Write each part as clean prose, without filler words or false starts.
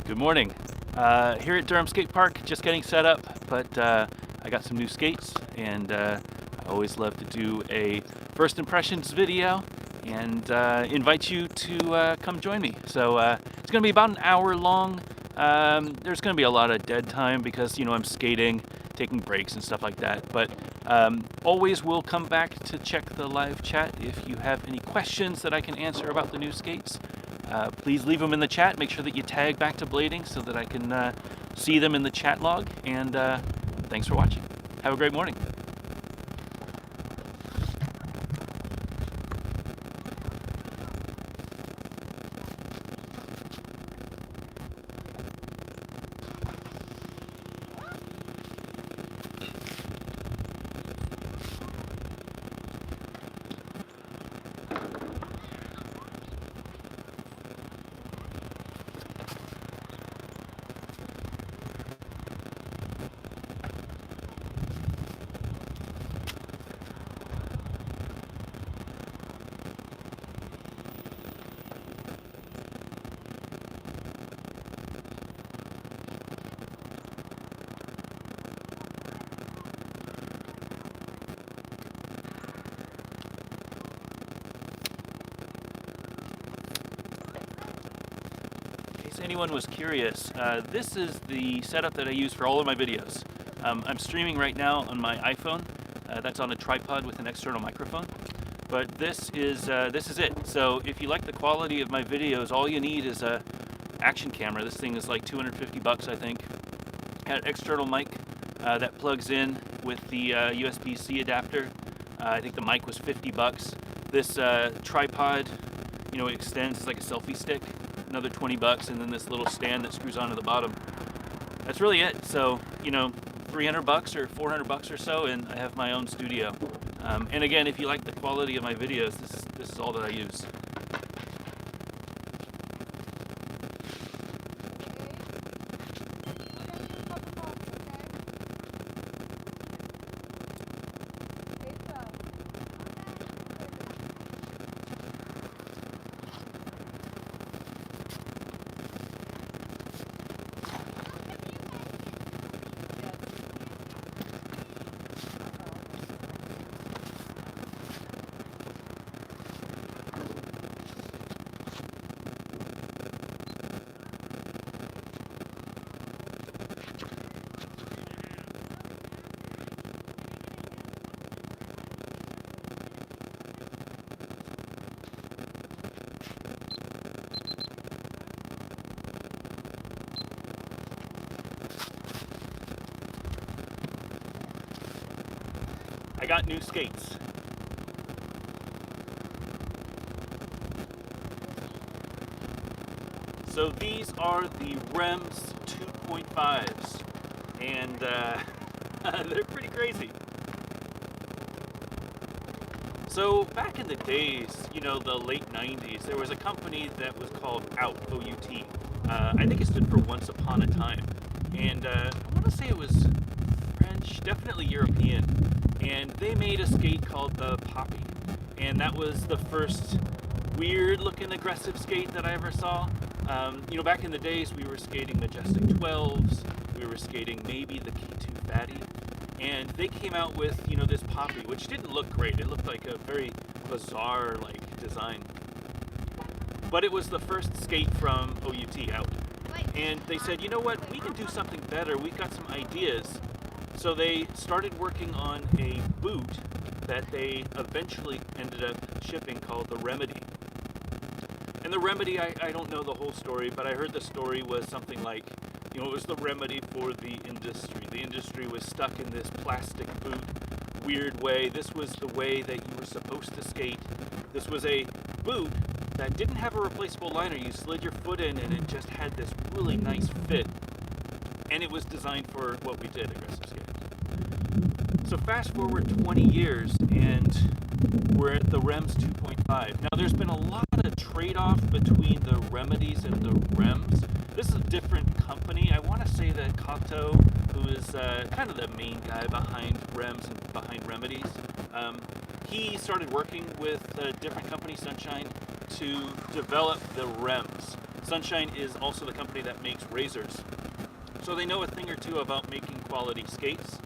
Good morning. Here at Durham Skate Park, just getting set up, but I got some new skates, and I always love to do a first impressions video and invite you to come join me. So it's going to be about an hour long. There's going to be a lot of dead time because, I'm skating, taking breaks and stuff like that, but always will come back to check the live chat if you have any questions that I can answer about the new skates. Please leave them in the chat. Make sure that you tag back to Blading so that I can see them in the chat log. And thanks for watching. Have a great morning. Anyone was curious, this is the setup that I use for all of my videos. I'm streaming right now on my iPhone. That's on a tripod with an external microphone. But this is it. So if you like the quality of my videos, all you need is a action camera. This thing is like 250 bucks, I think. Got an external mic that plugs in with the USB-C adapter. I think the mic was 50 bucks. This tripod, extends. It's like a selfie stick. Another 20 bucks, and then this little stand that screws onto the bottom. That's really it. So, 300 bucks or 400 bucks or so, and I have my own studio. And again, if you like the quality of my videos, this is all that I use. I got new skates. So these are the REMZ 2.5s, and they're pretty crazy. So back in the days, the late 90s, there was a company that was called OUT, O-U-T. I think it stood for Once Upon a Time. And I want to say it was French, definitely European. And they made a skate called the Poppy. And that was the first weird-looking aggressive skate that I ever saw. Back in the days, we were skating Majestic 12s. We were skating maybe the K2 Fatty. And they came out with, this Poppy, which didn't look great. It looked like a very bizarre, design. But it was the first skate from OUT, OUT. And they said, you know what, we can do something better. We've got some ideas. So they started working on a boot that they eventually ended up shipping called the Remedy. And the Remedy, I don't know the whole story, but I heard the story was something like, it was the remedy for the industry. The industry was stuck in this plastic boot, weird way. This was the way that you were supposed to skate. This was a boot that didn't have a replaceable liner. You slid your foot in and it just had this really nice fit. And it was designed for what we did, aggressive skating. So fast forward 20 years and we're at the REMZ 2.5. Now there's been a lot of trade-off between the Remedies and the REMZ. This is a different company. I want to say that Kato, who is kind of the main guy behind REMZ and behind Remedies, he started working with a different company, Sunshine, to develop the REMZ. Sunshine is also the company that makes razors. So they know a thing or two about making quality skates.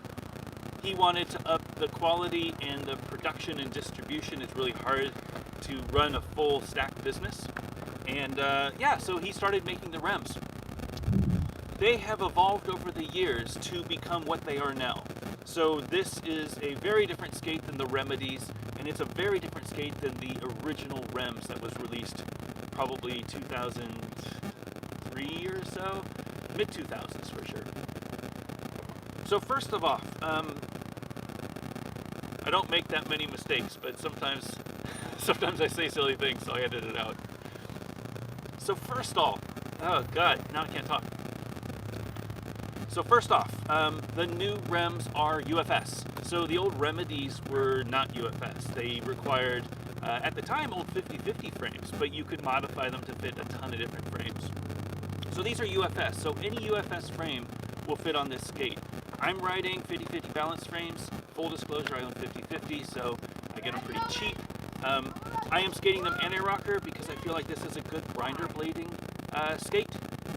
He wanted to up the quality and the production and distribution. It's really hard to run a full stack business. And yeah, so he started making the REMZ. They have evolved over the years to become what they are now. So this is a very different skate than the Remedies, and it's a very different skate than the original REMZ that was released probably 2003 or so, mid-2000s for sure. So first of all, I don't make that many mistakes, but sometimes I say silly things, so I edit it out. So first off, oh god, now I can't talk. So first off, the new REMZ are UFS. So the old Remedies were not UFS. They required, at the time, old 50/50 frames, but you could modify them to fit a ton of different frames. So these are UFS. So any UFS frame will fit on this skate. I'm riding 50/50 balance frames. Full disclosure, I own 50/50, so I get them pretty cheap. I am skating them anti-rocker because I feel like this is a good grinder blading skate.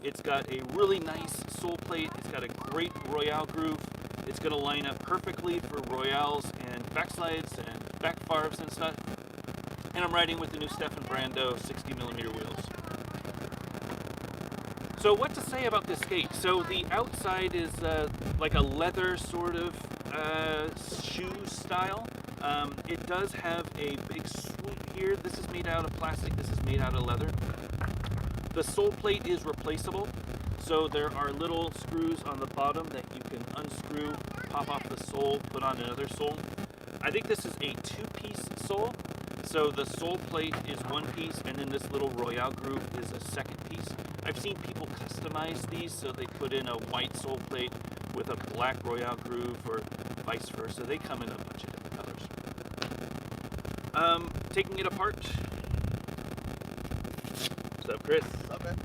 It's got a really nice sole plate. It's got a great Royale groove. It's going to line up perfectly for Royales and backslides and backfarbs and stuff. And I'm riding with the new Stefan Brando 60mm wheels. So what to say about this skate? So the outside is like a leather sort of shoe style. It does have a big swoop here. This is made out of plastic. This is made out of leather. The sole plate is replaceable. So there are little screws on the bottom that you can unscrew, pop off the sole, put on another sole. I think this is a two-piece sole. So the sole plate is one piece, and then this little Royale groove is a second piece. I've seen people customize these, so they put in a white sole plate with a black Royale groove, or vice versa. They come in a bunch of different colors. Taking it apart. What's up, Chris? What's up, man?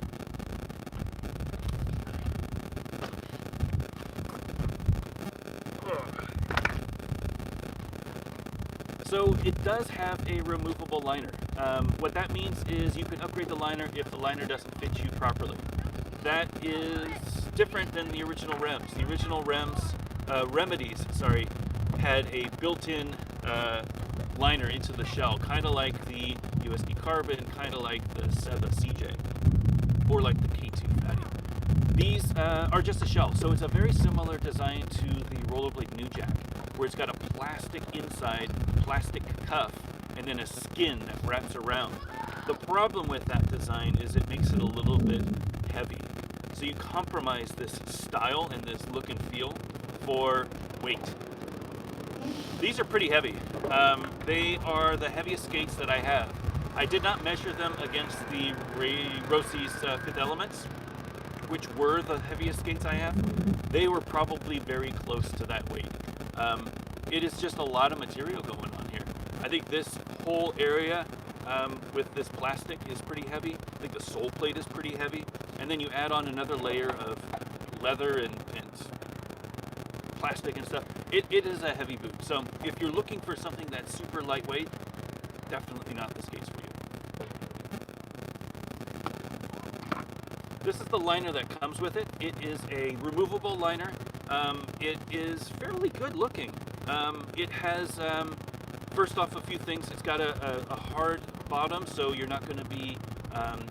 So it does have a removable liner. What that means is you can upgrade the liner if the liner doesn't fit you properly. That is different than the original REMZ. The original Remedies, had a built-in liner into the shell, kind of like the USD Carbon, kind of like the Seba CJ, or like the K2 Fatty. These are just a shell, so it's a very similar design to the Rollerblade New Jack, where it's got a plastic inside, plastic cuff, and then a skin that wraps around. The problem with that design is it makes it a little bit heavy. So you compromise this style and this look and feel for weight. These are pretty heavy. They are the heaviest skates that I have. I did not measure them against the Rossi's Fifth Elements, which were the heaviest skates I have. They were probably very close to that weight. It is just a lot of material going on here. I think this whole area with this plastic is pretty heavy. I think the sole plate is pretty heavy. And then you add on another layer of leather and plastic and stuff. It is a heavy boot. So if you're looking for something that's super lightweight, definitely not the skates for you. This is the liner that comes with it. It is a removable liner. It is fairly good looking. It has, first off, a few things. It's got a hard bottom, so you're not going to be,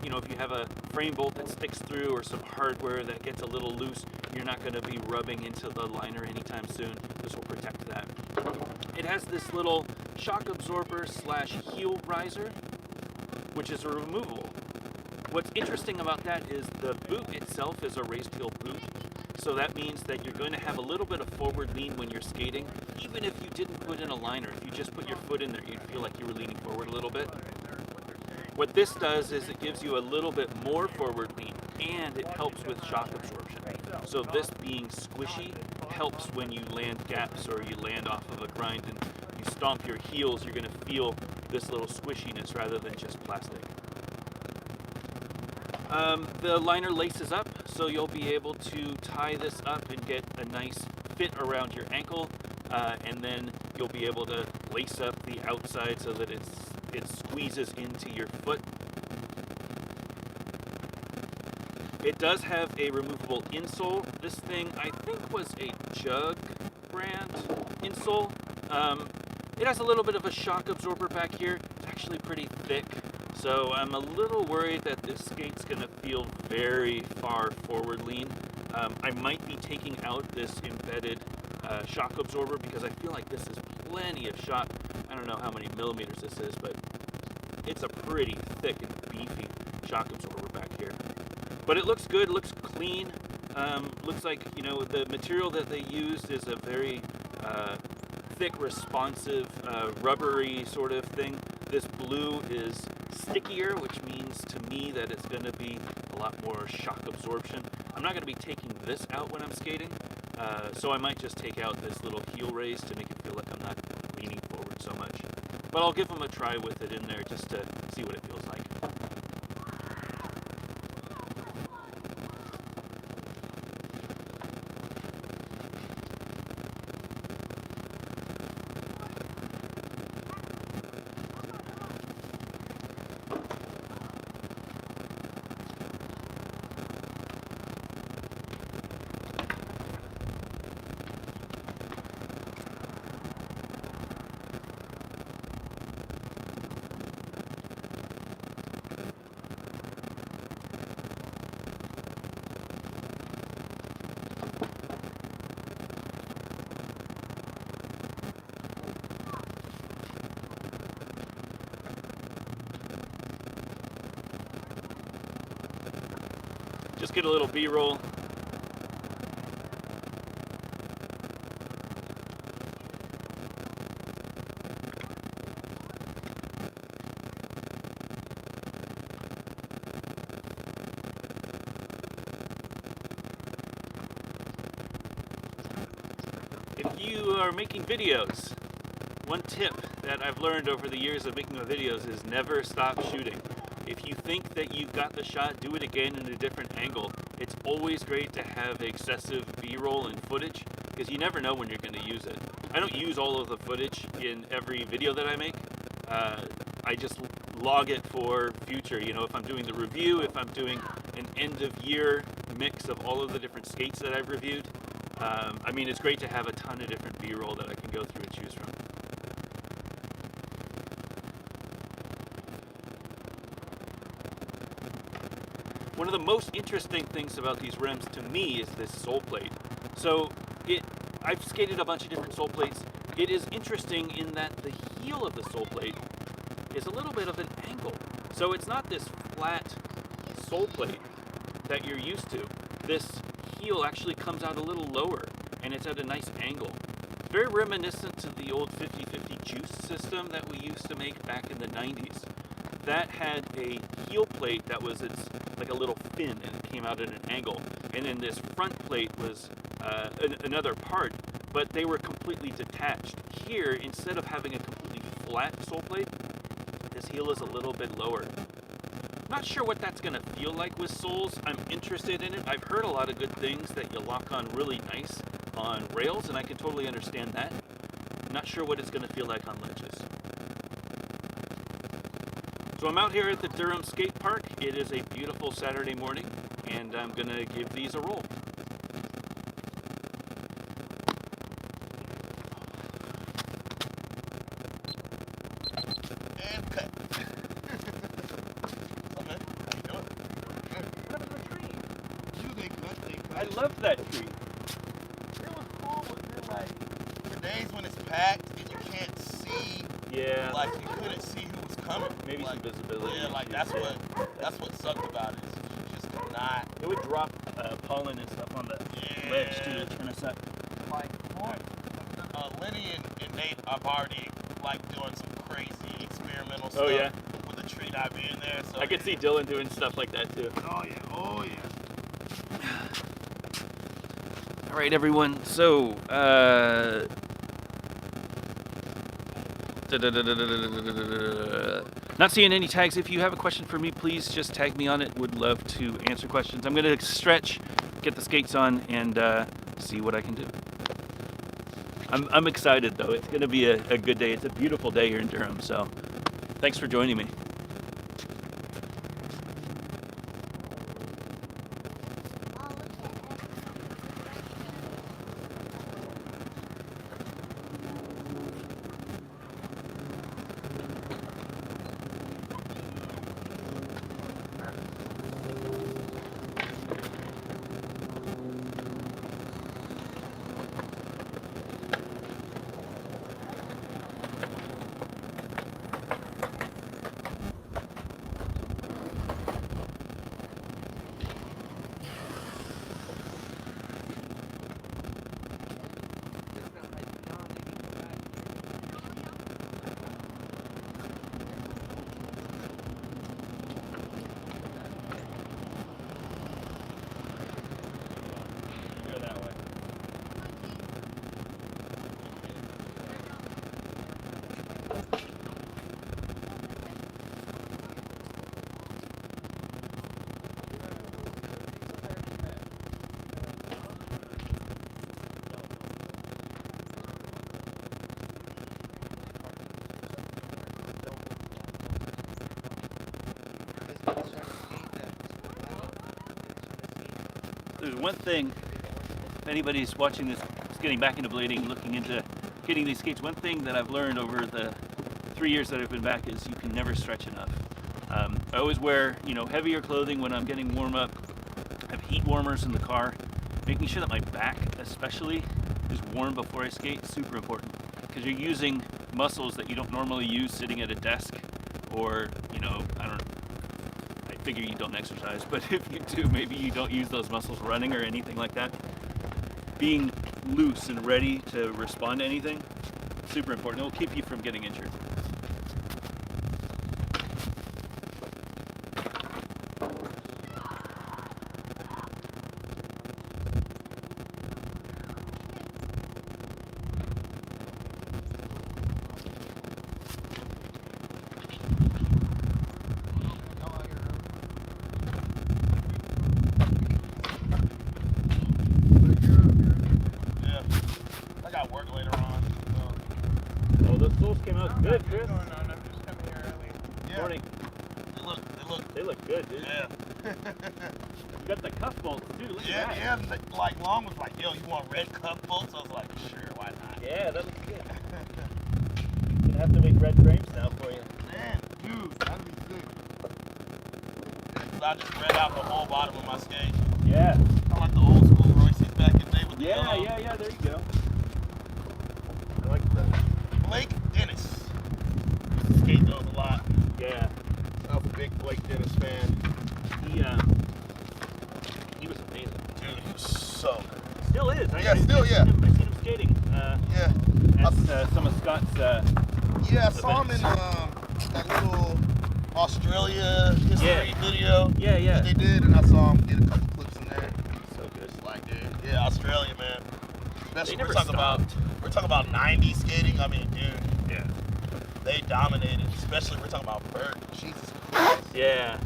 if you have a frame bolt that sticks through or some hardware that gets a little loose, you're not going to be rubbing into the liner anytime soon. This will protect that. It has this little shock absorber / heel riser, which is a removable. What's interesting about that is the boot itself is a raised heel boot. So that means that you're going to have a little bit of forward lean when you're skating. Even if you didn't put in a liner, if you just put your foot in there, you'd feel like you were leaning forward a little bit. What this does is it gives you a little bit more forward lean, and it helps with shock absorption. So this being squishy helps when you land gaps or you land off of a grind and you stomp your heels, you're going to feel this little squishiness rather than just plastic. The liner laces up, so you'll be able to tie this up and get a nice fit around your ankle, and then you'll be able to lace up the outside so that it squeezes into your foot. It does have a removable insole. This thing, I think, was a Jug brand insole. It has a little bit of a shock absorber back here. It's actually pretty thick, so I'm a little worried that this skate's gonna feel very far forward lean. I might be taking out this embedded shock absorber because I feel like this is plenty of shock. I don't know how many millimeters this is, but it's a pretty thick and beefy shock absorber back here. But it looks good, looks clean. Looks like, you know, the material that they used is a very thick, responsive, rubbery sort of thing. This blue is stickier, which means to me that it's going to be a lot more shock absorption. I'm not going to be taking this out when I'm skating, so I might just take out this little heel raise to make it feel like I'm not leaning forward so much. But I'll give them a try with it in there just to see what it feels like. Just get a little B-roll. If you are making videos, one tip that I've learned over the years of making my videos is never stop shooting. If you think that you've got the shot, do it again in a different angle. It's always great to have excessive B-roll and footage because you never know when you're going to use it. I don't use all of the footage in every video that I make. I just log it for future. You know, if I'm doing the review, if I'm doing an end-of-year mix of all of the different skates that I've reviewed. I mean, it's great to have a ton of different B-roll that I can go through and choose from. One of the most interesting things about these REMZ to me is this sole plate. So I've skated a bunch of different sole plates. It is interesting in that the heel of the sole plate is a little bit of an angle. So it's not this flat sole plate that you're used to. This heel actually comes out a little lower and it's at a nice angle. Very reminiscent to the old 50-50 juice system that we used to make back in the 90s. That had a heel plate that was like a little fin and it came out at an angle. And then this front plate was another part, but they were completely detached. Here, instead of having a completely flat sole plate, this heel is a little bit lower. Not sure what that's going to feel like with soles. I'm interested in it. I've heard a lot of good things that you lock on really nice on rails, and I can totally understand that. Not sure what it's going to feel like on ledges. So I'm out here at the Durham Skate Park. It is a beautiful Saturday morning, and I'm going to give these a roll. And cut. Okay, how you doing? What about the tree? They cut. I love that tree. It was cool, but then like the days when it's packed and you can't see, Yeah. like you couldn't see who was coming. Maybe like, some visibility. Yeah, like issues. that's what sucked about it. Is you just could not. It would drop pollen and stuff on the ledge too. It's kind of suck. Like Lenny and Nate have already like doing some crazy experimental stuff. Oh yeah. With the tree not being there. So I could see Dylan doing stuff like that too. Oh yeah. Oh yeah. All right, everyone. So, not seeing any tags. If you have a question for me, please just tag me on it. Would love to answer questions. I'm going to stretch, get the skates on, and see what I can do. I'm excited, though. It's going to be a good day. It's a beautiful day here in Durham, so thanks for joining me. there's one thing, if anybody's watching this, is getting back into blading, looking into getting these skates, one thing that I've learned over the 3 years that I've been back is you can never stretch enough. I always wear, heavier clothing when I'm getting warm up. I have heat warmers in the car. Making sure that my back especially is warm before I skate, super important. Because you're using muscles that you don't normally use sitting at a desk, or, I figure you don't exercise, but if you do, maybe you don't use those muscles running or anything like that. Being loose and ready to respond to anything, super important. It will keep you from getting injured. Came out good, Chris. Going on? I'm just coming here early. Yeah. Morning. They look good, dude. Yeah. You got the cuff bolts too. Look at that. Yeah. Like Long was like, yo, you want red cuff bolts? I was like, sure, why not? Yeah, that looks good. Gonna have to make red frames now for you. Man, dude, that'd be sick. I just read out the whole bottom of my skate. Yeah. I like the old school Royces back in the day with the Yeah. There you go. I like that. Blake Dennis. Used to skate those a lot. Yeah. I was a big Blake Dennis fan. He was amazing. Dude, he was so good. Still is. Yeah, I've seen him skating. At some of Scott's. Yeah, I saw him in that little Australia history video. Yeah. That they did, and I saw him get a couple clips in there. So good. Like, dude, yeah, Australia, man. They We're never talking about 90s skating. I mean, dude, Yeah. they dominated. Especially we're talking about Bert. Jesus Christ. Yeah.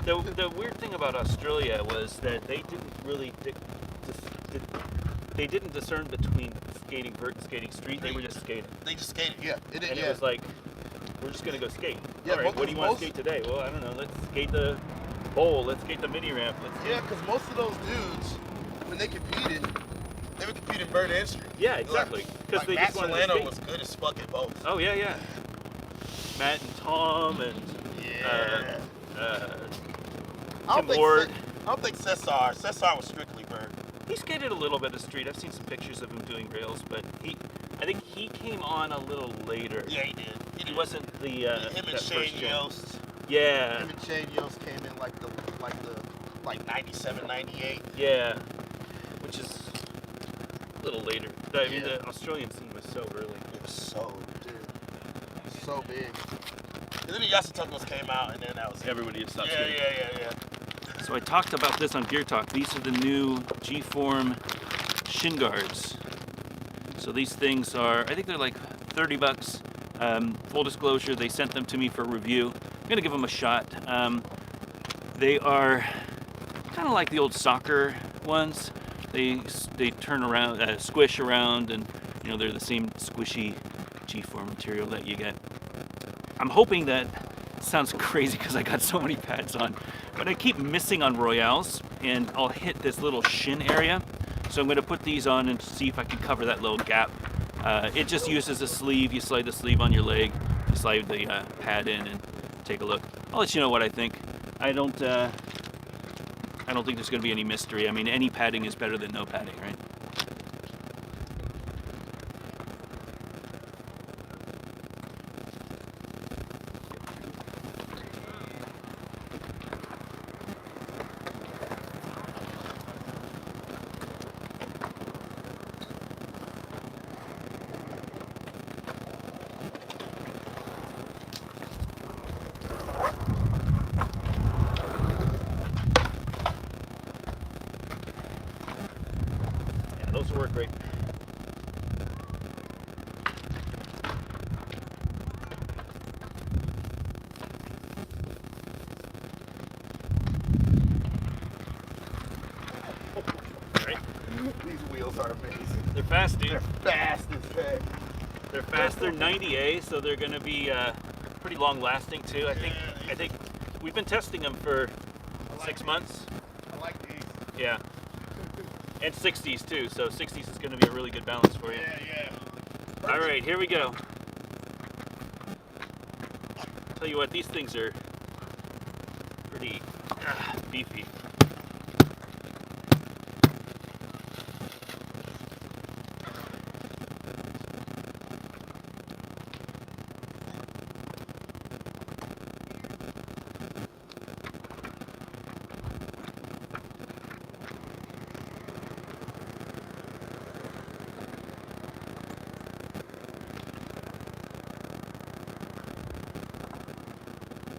The weird thing about Australia was that they didn't really they didn't discern between skating vert and skating street. They were just skating. They just skated. Yeah. It was like, we're just gonna go skate. Yeah, All right. What do you want to skate today? Well, I don't know. Let's skate the bowl. Let's skate the mini ramp. Yeah, because most of those dudes, when they competed, they would compete in Bird and Street. Yeah, exactly. Because they Matt just wanted to Solano skate. was good as fuck at both. Oh yeah. Matt and Tom and Tim Ward. I don't think Cesar was strictly Bird. He skated a little bit of street. I've seen some pictures of him doing rails, but I think he came on a little later. Yeah, he did. He wasn't the him and that Shane first gen. Yost. Yeah. Him and Shane Yost came in like 97, 98. Yeah. Which is a little later. I mean, Yeah. the Australian scene was so early. It was so big. And then the Yasutukos came out, and then that was it. Everybody had stopped Yeah. skating. So I talked about this on Gear Talk. These are the new G-Form shin guards. So these things are, I think they're like $30. Full disclosure, they sent them to me for review. I'm gonna give them a shot. They are kind of like the old soccer ones. They turn around, squish around, and they're the same squishy G-Form material that you get. I'm hoping that sounds crazy because I got so many pads on, but I keep missing on Royales, and I'll hit this little shin area. So I'm going to put these on and see if I can cover that little gap. It just uses a sleeve. You slide the sleeve on your leg, you slide the pad in, and take a look. I'll let you know what I think. I don't think there's going to be any mystery. I mean, any padding is better than no padding, right? Those will work great. Right. These wheels are amazing. They're fast, dude. They're fast as heck. They're fast. They're 90A, so they're going to be pretty long lasting too. I think we've been testing them for 6 months. I like these. Yeah. And 60s too, so 60s is going to be a really good balance for you. Yeah. All right, here we go. Tell you what, these things are pretty beefy.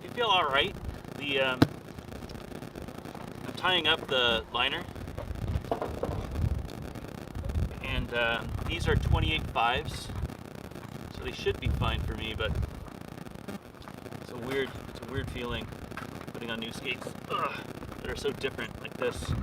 They feel all right. I'm tying up the liner, and these are 28.5s, so they should be fine for me. But it's a weird feeling putting on new skates that are so different like this.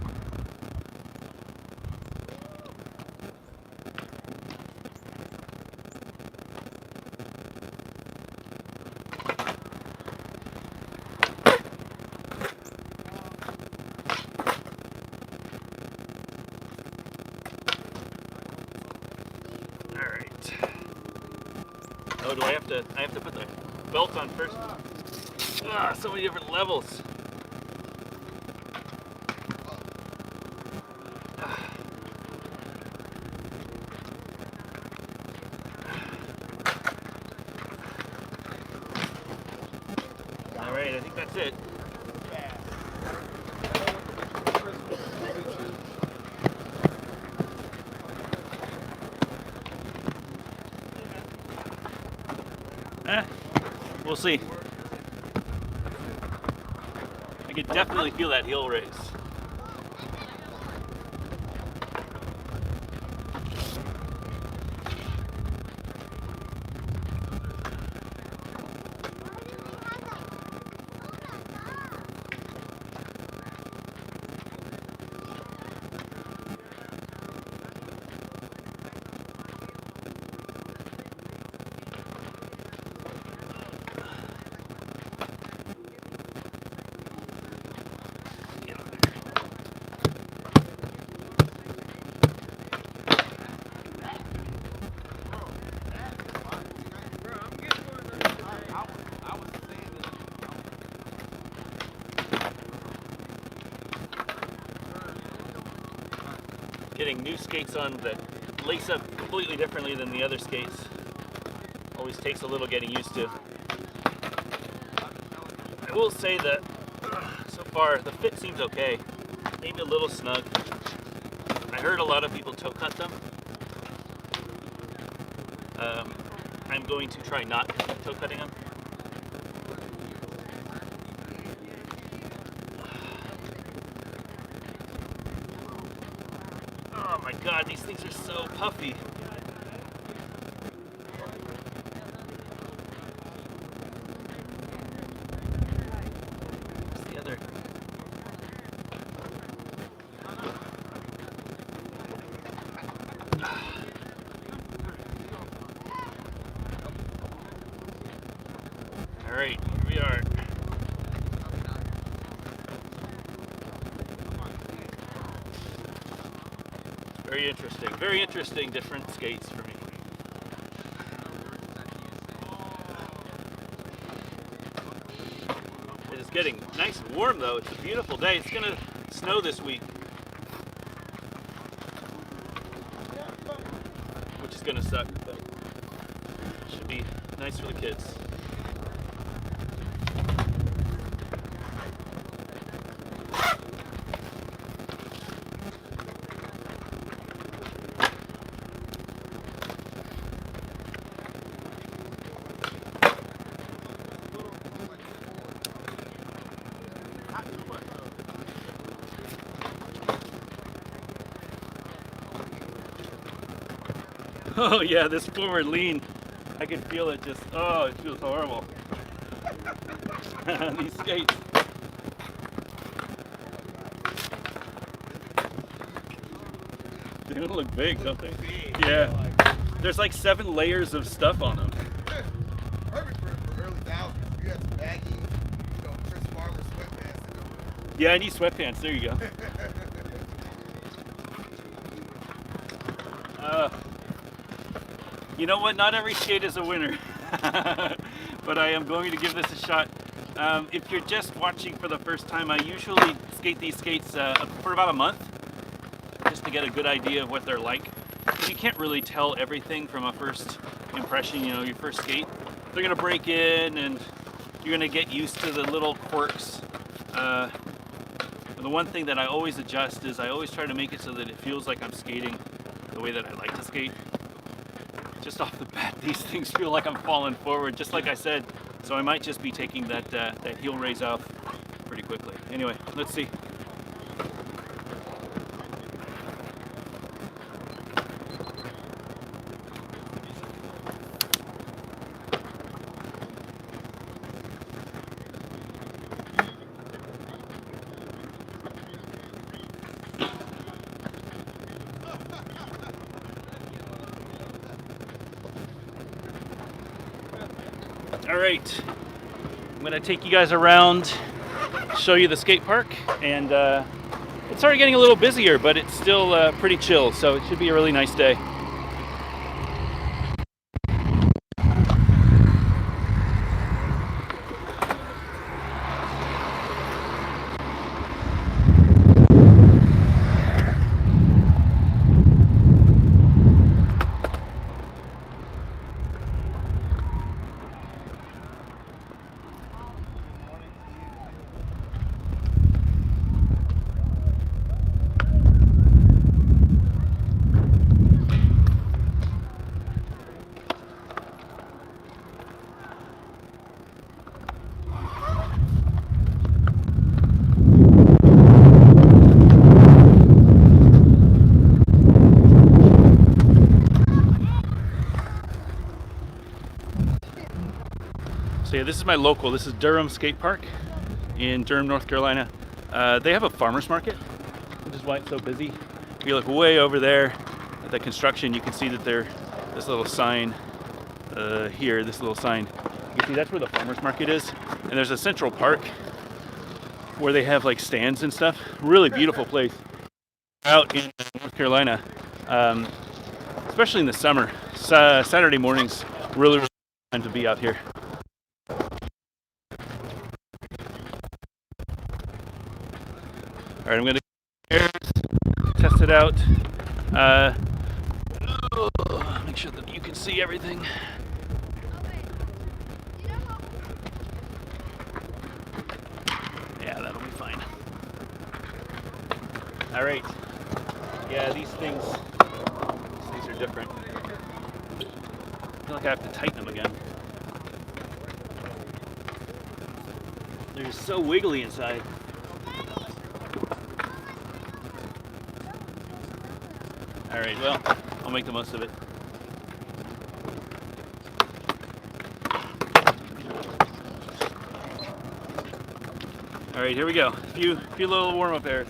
Oh, do I have to put the belt on first? So many different levels. All right, I think that's it. We'll see. I can definitely feel that heel raise. Getting new skates on that lace up completely differently than the other skates always takes a little getting used to. I will say that so far the fit seems okay, maybe a little snug. I heard a lot of people toe cut them. I'm going to try not toe cutting them. Oh my god, these things are so puffy. Where's the other? All right, here we are. Very interesting different skates for me. It is getting nice and warm though. It's a beautiful day. It's gonna snow this week, which is gonna suck, but it should be nice for the kids. Oh yeah, this forward lean, I can feel it just, oh, it feels horrible. These skates. They don't look big, don't they? Yeah. There's like 7 layers of stuff on them. Perfect for early thousands. You got some baggy, Chris Farmer sweatpants to go with. Yeah, I need sweatpants. There you go. You know what? Not every skate is a winner, but I am going to give this a shot. If you're just watching for the first time, I usually skate these skates for about a month, just to get a good idea of what they're like. You can't really tell everything from a first impression, you know, your first skate. They're gonna break in and you're gonna get used to the little quirks. The one thing that I always adjust is I always try to make it so that it feels like I'm skating the way that I like to skate. Just off the bat, these things feel like I'm falling forward, just like I said. So I might just be taking that heel raise off pretty quickly. Anyway, let's see. All right, I'm gonna take you guys around, show you the skate park, and it's started getting a little busier, but it's still pretty chill, so it should be a really nice day. So yeah, this is my local. This is Durham Skate Park in Durham, North Carolina. They have a farmer's market, which is why it's so busy. If you look way over there at the construction, you can see that this little sign here, this little sign. You can see that's where the farmer's market is. And there's a central park where they have like stands and stuff. Really beautiful place out in North Carolina, especially in the summer. Saturday mornings, really time to be out here. All right, I'm gonna test it out. Make sure that you can see everything. Yeah, that'll be fine. All right. Yeah, these things are different. I feel like I have to tighten them again. They're just so wiggly inside. All right, well, I'll make the most of it. All right, here we go. A few little warm-up airs.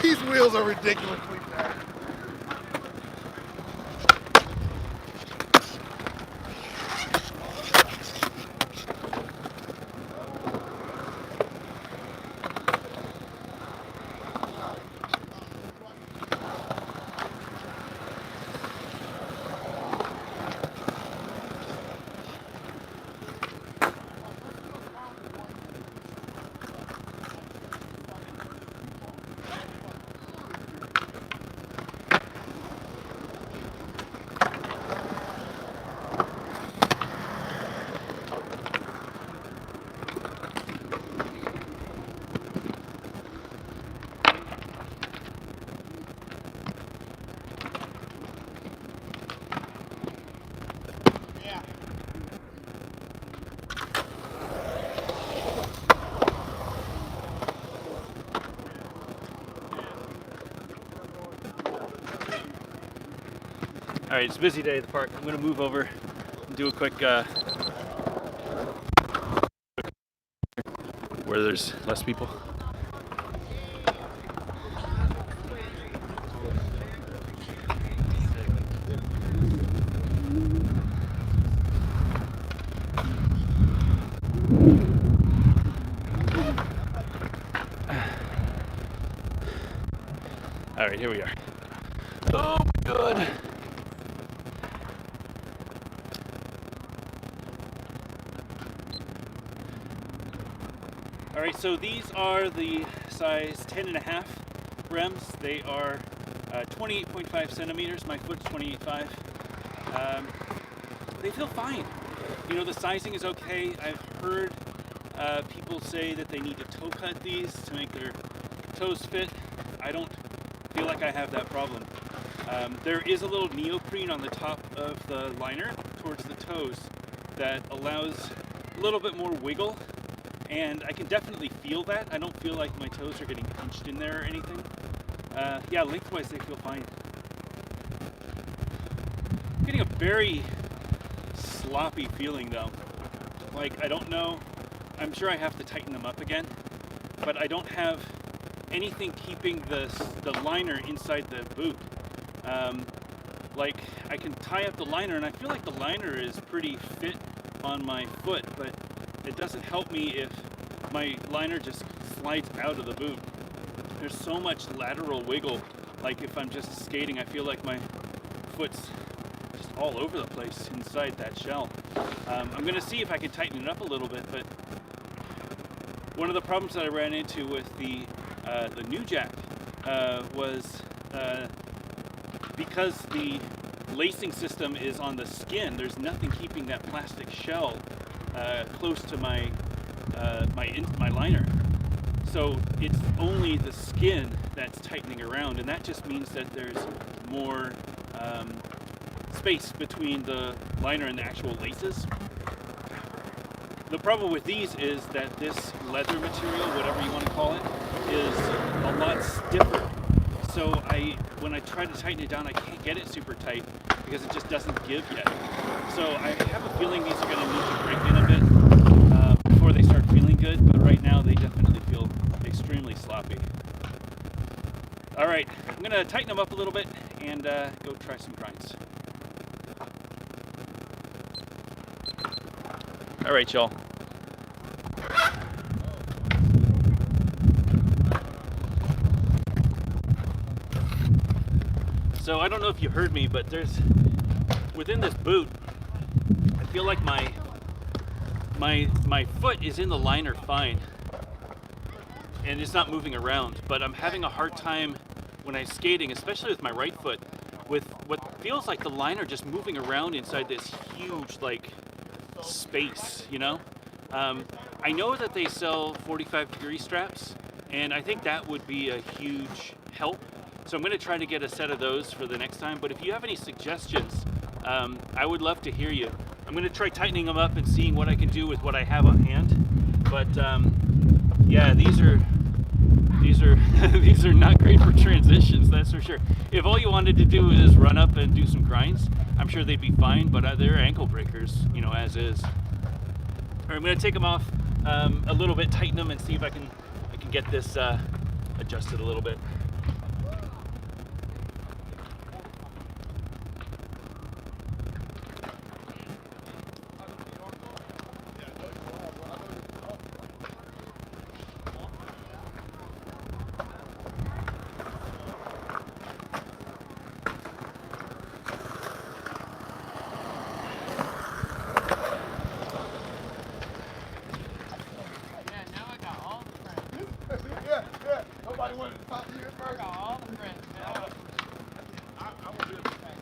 These wheels are ridiculously fast. All right, it's a busy day at the park. I'm gonna move over and do a quick where there's less people. All right, here we are. Oh my God. All right, so these are the size 10.5 REMZ. They are 28.5 centimeters. My foot's 28.5. They feel fine. You know, the sizing is okay. I've heard people say that they need to toe cut these to make their toes fit. I don't feel like I have that problem. There is a little neoprene on the top of the liner towards the toes that allows a little bit more wiggle, and I can definitely feel that. I don't feel like my toes are getting pinched in there or anything. Yeah, lengthwise they feel fine. I'm getting a very sloppy feeling though. Like, I don't know, I'm sure I have to tighten them up again, but I don't have anything keeping the liner inside the boot. Like, I can tie up the liner, and I feel like the liner is pretty fit on my foot, but it doesn't help me if my liner just slides out of the boot. There's so much lateral wiggle. Like, if I'm just skating, I feel like my foot's just all over the place inside that shell. I'm gonna see if I can tighten it up a little bit, but one of the problems that I ran into with the new jack was because the lacing system is on the skin. There's nothing keeping that plastic shell close to my my liner. So it's only the skin that's tightening around, and that just means that there's more space between the liner and the actual laces. The problem with these is that this leather material, whatever you want to call it, is a lot stiffer. So when I try to tighten it down, I can't get it super tight because it just doesn't give yet. So I have a feeling these are going to need to break in a bit before they start feeling good, but right now they definitely feel extremely sloppy. All right, I'm going to tighten them up a little bit and go try some grinds. All right, y'all. So I don't know if you heard me, but there's within this boot, I feel like my foot is in the liner fine, and it's not moving around. But I'm having a hard time when I'm skating, especially with my right foot, with what feels like the liner just moving around inside this huge like space, you know? I know that they sell 45-degree straps, and I think that would be a huge help. So I'm going to try to get a set of those for the next time. But if you have any suggestions, I would love to hear you. I'm going to try tightening them up and seeing what I can do with what I have on hand. But yeah, these are these are not great for transitions, that's for sure. If all you wanted to do is run up and do some grinds, I'm sure they'd be fine. But they're ankle breakers, you know, as is. All right, I'm going to take them off a little bit, tighten them, and see if I can get this adjusted a little bit. Yeah. Nobody wanted to talk to you at first. I got all the friends. Yeah. I will be able to thank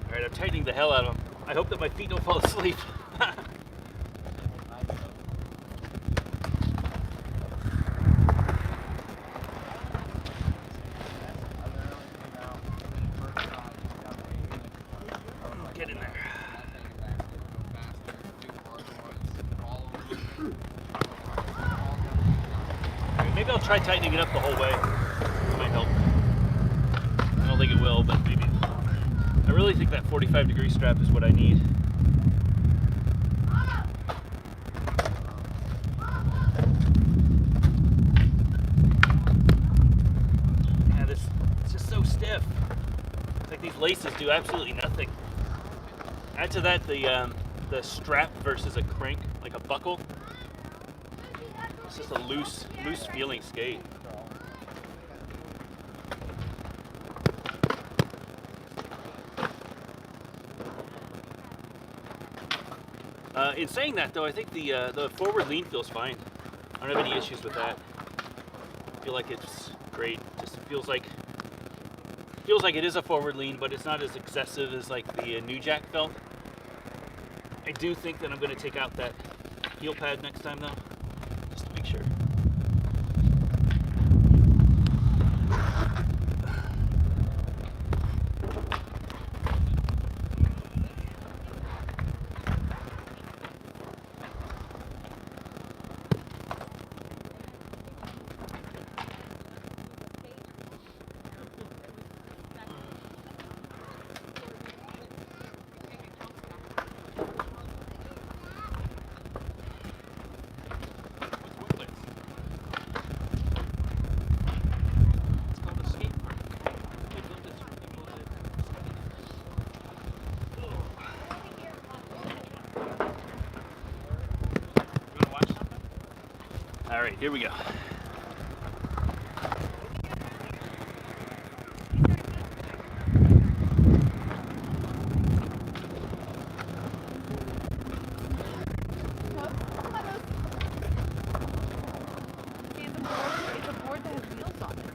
All right, I'm tightening the hell out of them. I hope that my feet don't fall asleep. Get in there. All right, maybe I'll try tightening it up the whole way. It might help. I don't think it will, but maybe. I really think that 45-degree strap is what I need. Yeah, it's just so stiff. It's like these laces do absolutely nothing. Add to that the strap versus a crank, like a buckle. It's just a loose feeling skate. In saying that, though, I think the forward lean feels fine. I don't have any issues with that. I feel like it's great. Just feels like it is a forward lean, but it's not as excessive as like the New Jack felt. I do think that I'm going to take out that heel pad next time, though, just to make sure. All right, here we go. It's a board that has wheels on it.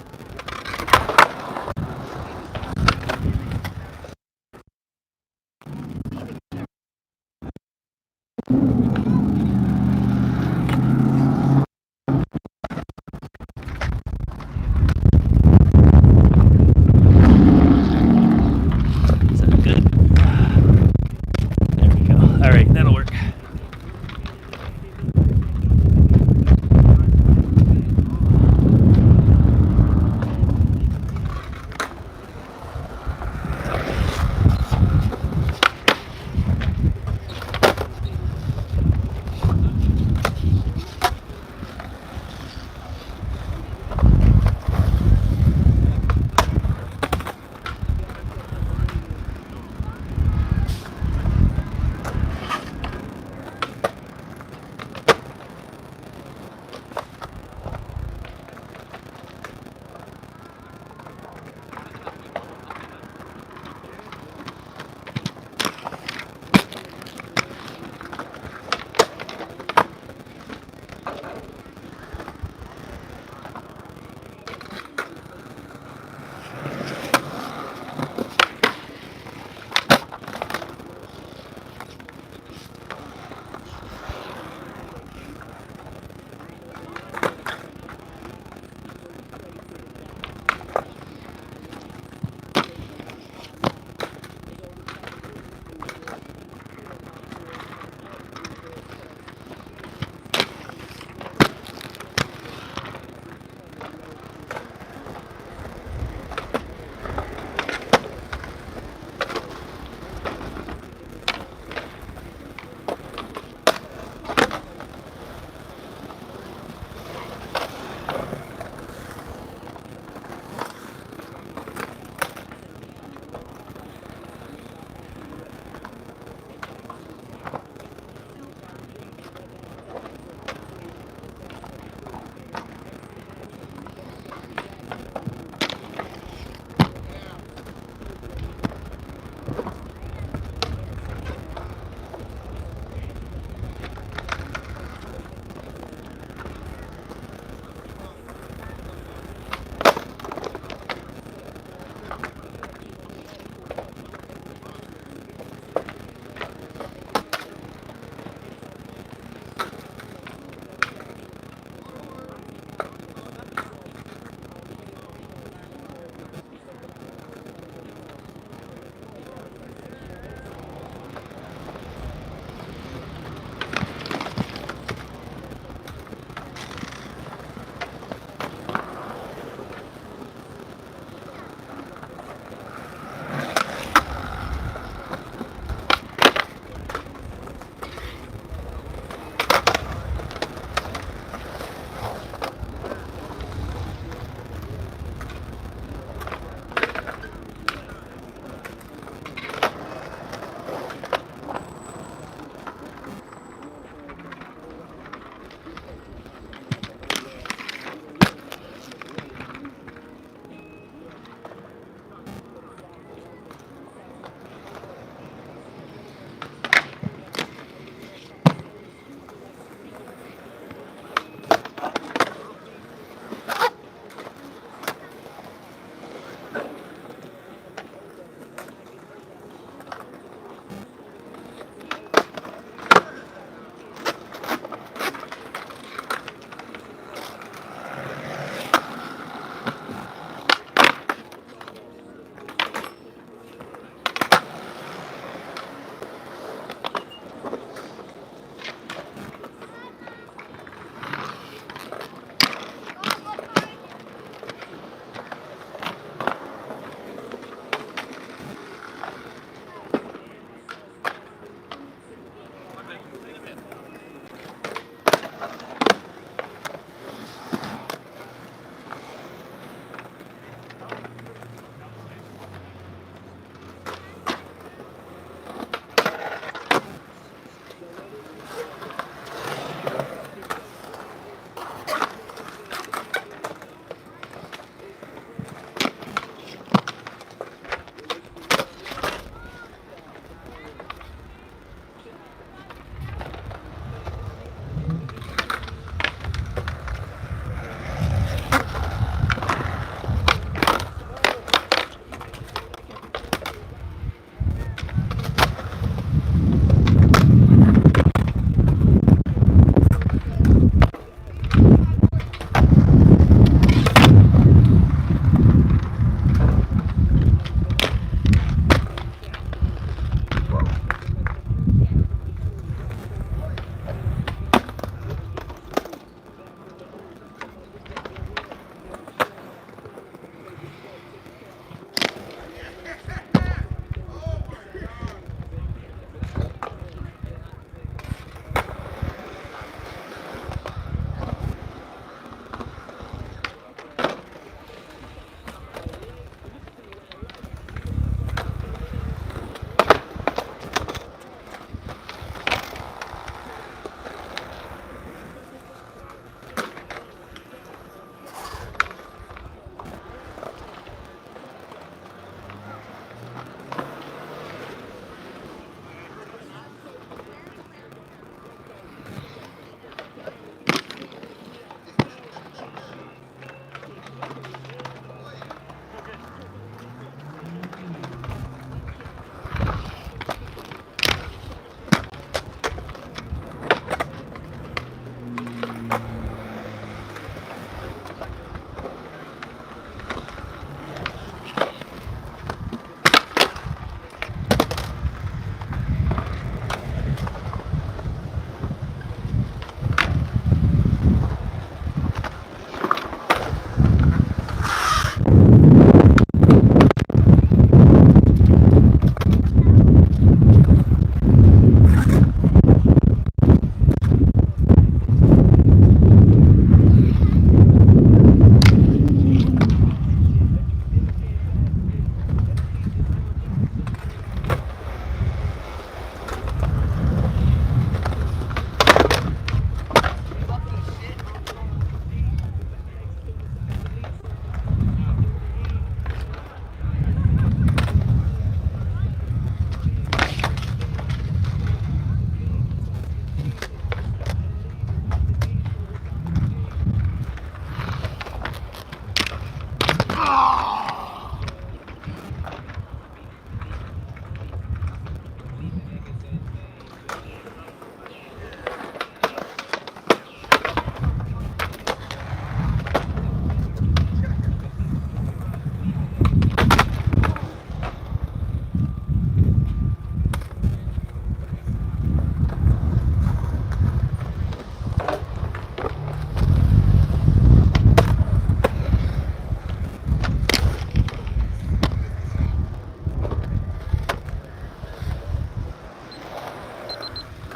Is that good? There we go. All right, that'll work.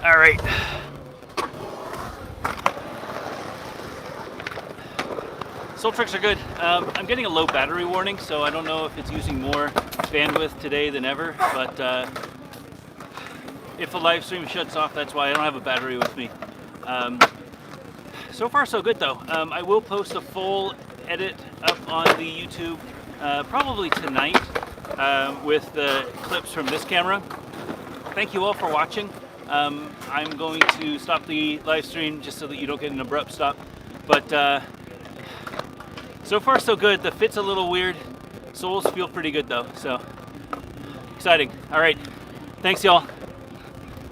All right. Soul tricks are good. I'm getting a low battery warning, so I don't know if it's using more bandwidth today than ever, but if the live stream shuts off, that's why I don't have a battery with me. So far, so good though. I will post a full edit up on the YouTube probably tonight with the clips from this camera. Thank you all for watching. I'm going to stop the live stream just so that you don't get an abrupt stop. But so far, so good. The fit's a little weird. Soles feel pretty good though, so exciting. All right, thanks y'all.